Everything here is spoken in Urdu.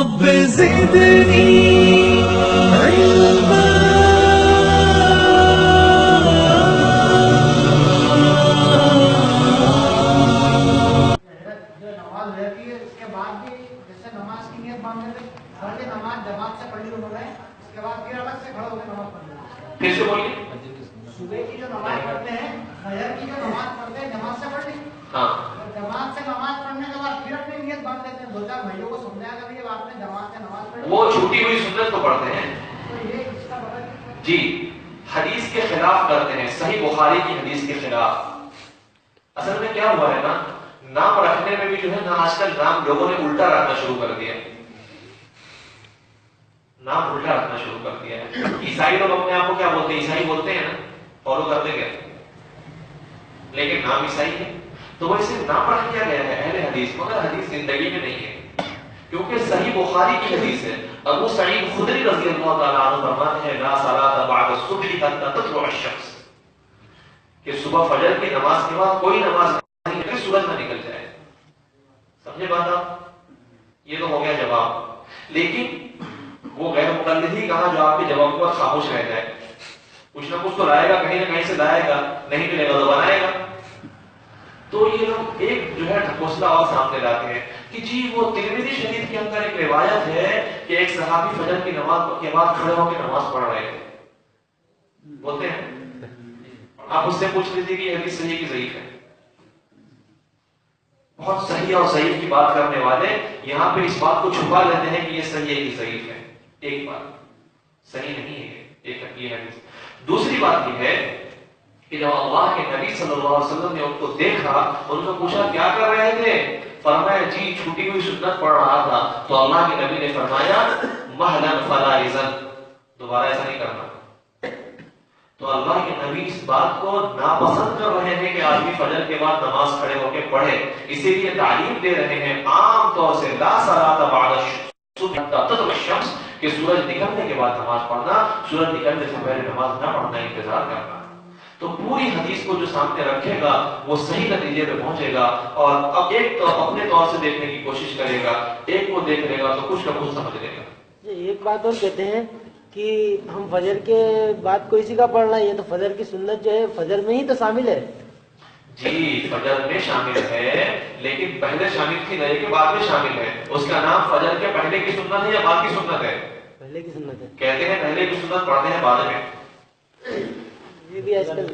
رب زدنی علما. جو نماز رہتی ہے اس کے بعد بھی جیسے نماز کی نیت باندھ لیتے پہلے نماز جماعت سے پڑھ لی انہوں نے, اس کے بعد پھر الگ سے کھڑے ہو کے نماز پڑھ لی. پھر سے بولیے. صبح کی جو نماز پڑھتے ہیں, فجر کی جو نماز پڑھتے ہیں جماعت سے پڑھ لی, ہاں جماعت سے نماز پڑھنے کے بعد پھر اپنی نیت باندھ لیتے ہیں. دو چار بھائیوں کو سمجھایا کہ یہ آپ نے جماعت سے نماز پڑھی, وہ چھوٹی ہوئی سنت کو پڑھتے ہیں. تو یہ اس کا مطلب جی حدیث کے خلاف کرتے ہیں, صحیح بخاری کی حدیث کے خلاف. اصل میں کیا ہوا ہے نا, نام رکھنے میں بھی جو ہے نا آج کل نام لوگوں نے الٹا رکھنا شروع کر دیا. نام الٹا رکھنا شروع کر دیا ہے. عیسائی لوگ اپنے آپ کو کیا بولتے ہیں, عیسائی بولتے ہیں نا, فالو کرتے گئے, لیکن نام عیسائی ہے. تو ویسے نام رکھ دیا گیا ہے اہل حدیث, مگر حدیث زندگی میں نہیں ہے, کیونکہ صحیح بخاری کی حدیث ہے. ابو سعید خدری رضی اللہ تعالیٰ عنہ فرماتے ہیں لا صلاۃ بعد الصبح حتى تطلع الشمس, کہ صبح فجر کی نماز کے بعد کوئی نماز نہیں کہ سورج نہ نکل جائے. سمجھے بات آپ؟ یہ تو ہو گیا جواب. لیکن وہ غیر مقلد ہی کہا جو آپ کے جواب پر خاموش رہ جائے. کچھ نہ کچھ تو لائے گا, کہیں نہ کہیں سے لائے گا, نہیں ملے گا تو بنائے گا. تو یہ لوگ ایک جو ہے ڈھکوسلا اور سامنے لاتے ہیں کہ جی وہ ترمذی شریف کے اندر ایک روایت ہے کہ ایک صحابی فجر کی نماز کے بعد کھڑے ہو کے نماز پڑھ رہے تھے. بولتے ہیں, آپ اس سے پوچھ لیجیے کہ یہ حدیث صحیح کی ضعیف ہے. بہت صحیح اور ضعیف کی بات کرنے والے یہاں پہ اس بات کو چھپا لیتے ہیں کہ یہ صحیح ہے کہ ضعیف ہے. ایک بات صحیح نہیں ہے, ایک یہ حدیث. دوسری بات یہ ہے کہ جب اللہ کے نبی صلی اللہ علیہ وسلم نے ان کو دیکھا اور ان سے پوچھا کیا کر رہے تھے, فرمایا جی چھوٹی ہوئی سنت پڑھ رہا تھا. تو اللہ کے نبی نے فرمایا مہلا فلا اذن, دوبارہ ایسا نہیں کرنا. تو اللہ کے نبی اس بات کو ناپسند کر رہے ہیں کہ آدمی فجر کے بعد نماز کھڑے ہو کے پڑھے, اسی لیے تعلیم دے رہے ہیں عام طور سے لا صلاۃ بعد الصبح حتى تطلع الشمس, کہ سورج نکلنے کے بعد نماز پڑھنا, سورج نکلنے سے پہلے نماز نہ پڑھنا, انتظار کرنا. تو پوری حدیث کو جو سامنے رکھے گا وہ صحیح نتیجے پہ پہنچے گا. اور اب ایک تو اپنے طور سے دیکھنے کی کوشش کرے گا, ایک کو دیکھ لے گا تو کچھ نہ کچھ سمجھ لے گا. ایک بات اور کہتے ہیں کہ ہم فجر کے بعد کوئی سی کا پڑھنا ہے, یہ تو فجر کی سنت جو ہے فجر میں ہی تو شامل ہے. جی فجر میں شامل ہے, لیکن پہلے شامل تھی نہیں کہ بعد میں شامل ہے. اس کا نام فجر کے پہلے کی سنت ہے یا بعد کی سنت ہے؟ پہلے کی سنت ہے. کہتے ہیں پہلے کی سنت پڑھتے ہیں بعد میں. یہ بھی آج کل